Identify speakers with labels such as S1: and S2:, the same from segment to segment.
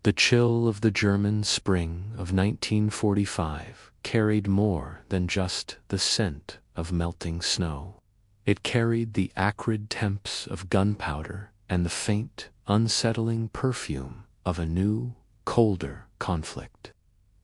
S1: The chill of the German spring of 1945 carried more than just the scent of melting snow. It carried the acrid temps of gunpowder and the faint, unsettling perfume of a new, colder conflict.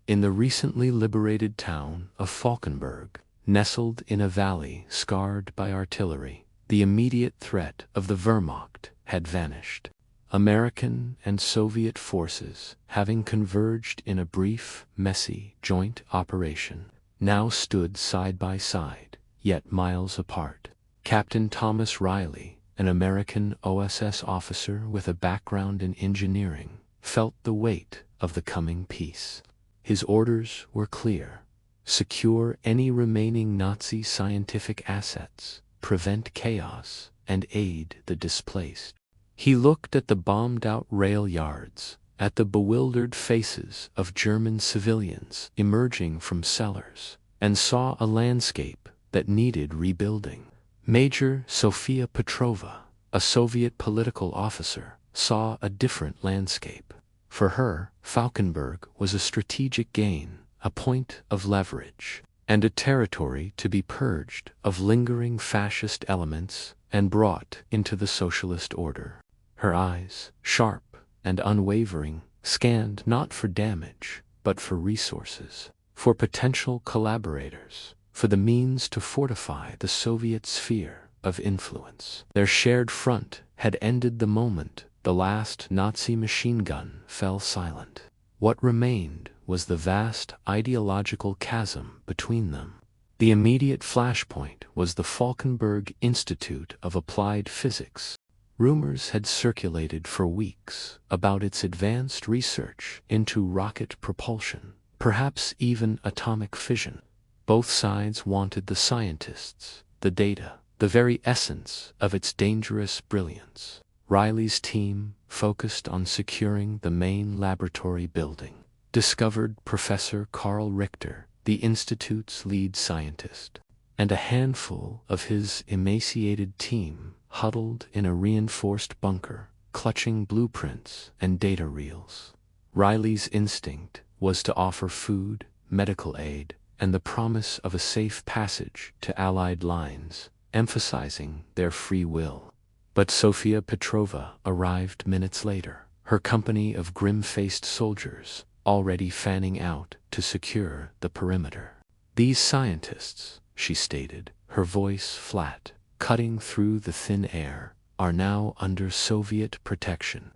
S1: In the recently liberated town of Falkenberg, nestled in a valley scarred by artillery, the immediate threat of the Wehrmacht had vanished. American and Soviet forces, having converged in a brief, messy, joint operation, now stood side by side, yet miles apart. Captain Thomas Riley, an American OSS officer with a background in engineering, felt the weight of the coming peace. His orders were clear: secure any remaining Nazi scientific assets, prevent chaos, and aid the displaced. He looked at the bombed-out rail yards, at the bewildered faces of German civilians emerging from cellars, and saw a landscape that needed rebuilding. Major Sofia Petrova, a Soviet political officer, saw a different landscape. For her, Falkenberg was a strategic gain, a point of leverage, and a territory to be purged of lingering fascist elements and brought into the socialist order. Her eyes, sharp and unwavering, scanned not for damage, but for resources, for potential collaborators, for the means to fortify the Soviet sphere of influence. Their shared front had ended the moment the last Nazi machine gun fell silent. What remained was the vast ideological chasm between them. The immediate flashpoint was the Falkenberg Institute of Applied Physics. Rumors had circulated for weeks about its advanced research into rocket propulsion, perhaps even atomic fission. Both sides wanted the scientists, the data, the very essence of its dangerous brilliance. Riley's team focused on securing the main laboratory building. Discovered Professor Karl Richter, the Institute's lead scientist, and a handful of his emaciated team huddled in a reinforced bunker, clutching blueprints and data reels. Riley's instinct was to offer food, medical aid, and the promise of a safe passage to Allied lines, emphasizing their free will. But Sofia Petrova arrived minutes later, her company of grim-faced soldiers already fanning out to secure the perimeter. These scientists, she stated, her voice flat, cutting through the thin air, are now under Soviet protection.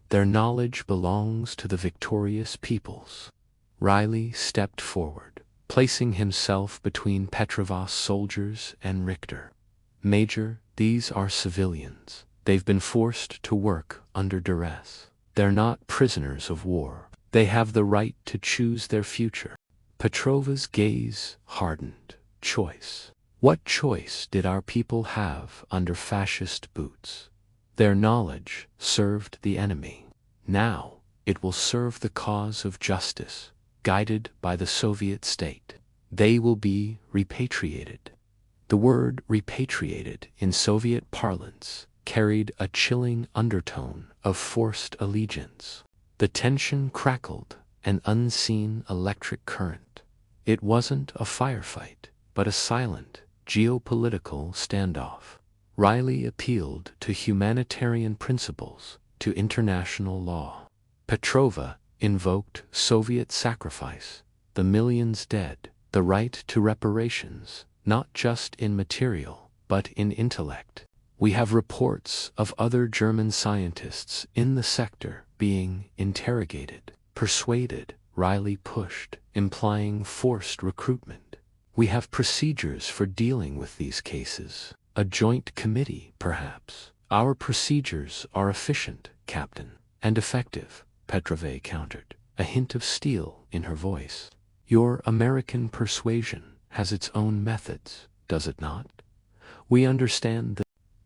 S1: Their knowledge belongs to the victorious peoples. Riley stepped forward, placing himself between Petrova's soldiers and Richter. Major, these are civilians. They've been forced to work under duress. They're not prisoners of war. They have the right to choose their future. Petrova's gaze hardened. Choice. What choice did our people have under fascist boots? Their knowledge served the enemy. Now it will serve the cause of justice, guided by the Soviet state. They will be repatriated. The word repatriated in Soviet parlance carried a chilling undertone of forced allegiance. The tension crackled, an unseen electric current. It wasn't a firefight, but a silent, geopolitical standoff. Riley appealed to humanitarian principles, to international law. Petrova invoked Soviet sacrifice, the millions dead, the right to reparations, not just in material, but in intellect. We have reports of other German scientists in the sector being interrogated, persuaded. Riley pushed, implying forced recruitment. We have procedures for dealing with these cases. A joint committee, perhaps. Our procedures are efficient, Captain, and effective, Petrova countered, a hint of steel in her voice. Your American persuasion has its own methods, does it not? We understand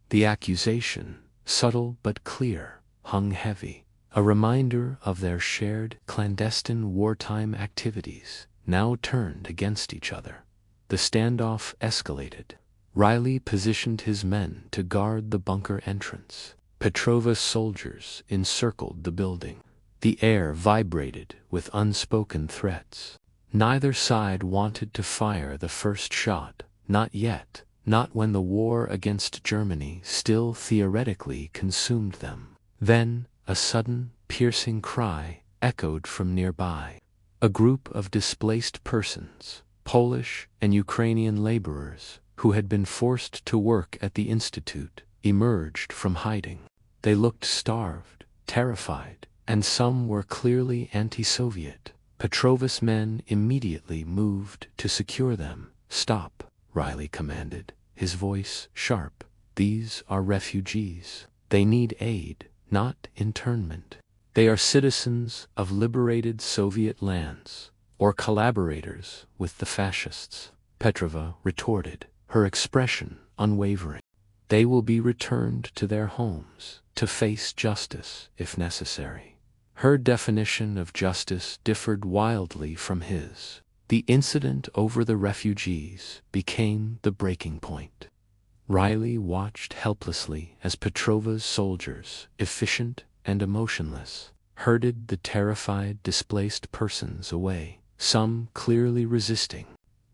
S1: the accusation, subtle but clear, hung heavy, a reminder of their shared clandestine wartime activities, now turned against each other. The standoff escalated. Riley positioned his men to guard the bunker entrance. Petrova's soldiers encircled the building. The air vibrated with unspoken threats. Neither side wanted to fire the first shot, not yet, not when the war against Germany still theoretically consumed them. Then, a sudden, piercing cry echoed from nearby. A group of displaced persons, Polish and Ukrainian laborers, who had been forced to work at the institute, emerged from hiding. They looked starved, terrified, and some were clearly anti-Soviet. Petrova's men immediately moved to secure them. "Stop," Riley commanded, his voice sharp. "These are refugees. They need aid, not internment. They are citizens of liberated Soviet lands, or collaborators with the fascists." Petrova retorted, her expression unwavering. "They will be returned to their homes, to face justice if necessary." Her definition of justice differed wildly from his. The incident over the refugees became the breaking point. Riley watched helplessly as Petrova's soldiers, efficient and emotionless, herded the terrified, displaced persons away, some clearly resisting.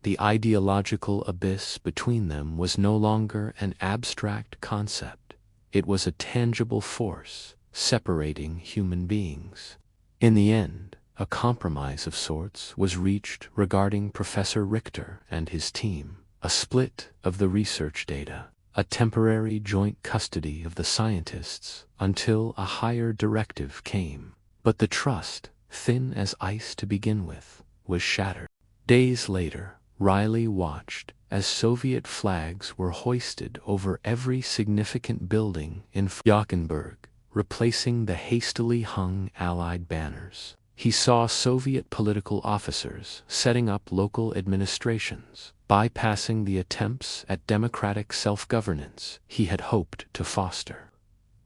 S1: The ideological abyss between them was no longer an abstract concept. It was a tangible force, separating human beings. In the end, a compromise of sorts was reached regarding Professor Richter and his team, a split of the research data, a temporary joint custody of the scientists until a higher directive came. But the trust, thin as ice to begin with, was shattered. Days later, Riley watched as Soviet flags were hoisted over every significant building in Fürstenberg, replacing the hastily hung Allied banners. He saw Soviet political officers setting up local administrations, bypassing the attempts at democratic self-governance he had hoped to foster.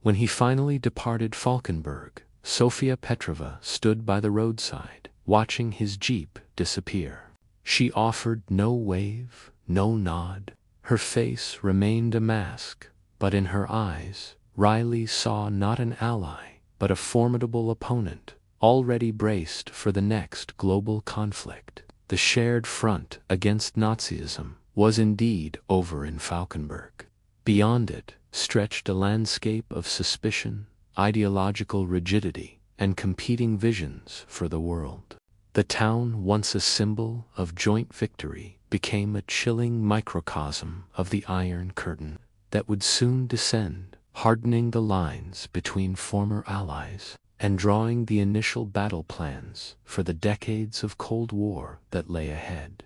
S1: When he finally departed Falkenberg, Sofia Petrova stood by the roadside, watching his jeep disappear. She offered no wave, no nod. Her face remained a mask, but in her eyes, Riley saw not an ally, but a formidable opponent, already braced for the next global conflict. The shared front against Nazism was indeed over in Falkenberg. Beyond it stretched a landscape of suspicion, ideological rigidity, and competing visions for the world. The town, once a symbol of joint victory, became a chilling microcosm of the Iron Curtain that would soon descend, hardening the lines between former allies and drawing the initial battle plans for the decades of Cold War that lay ahead.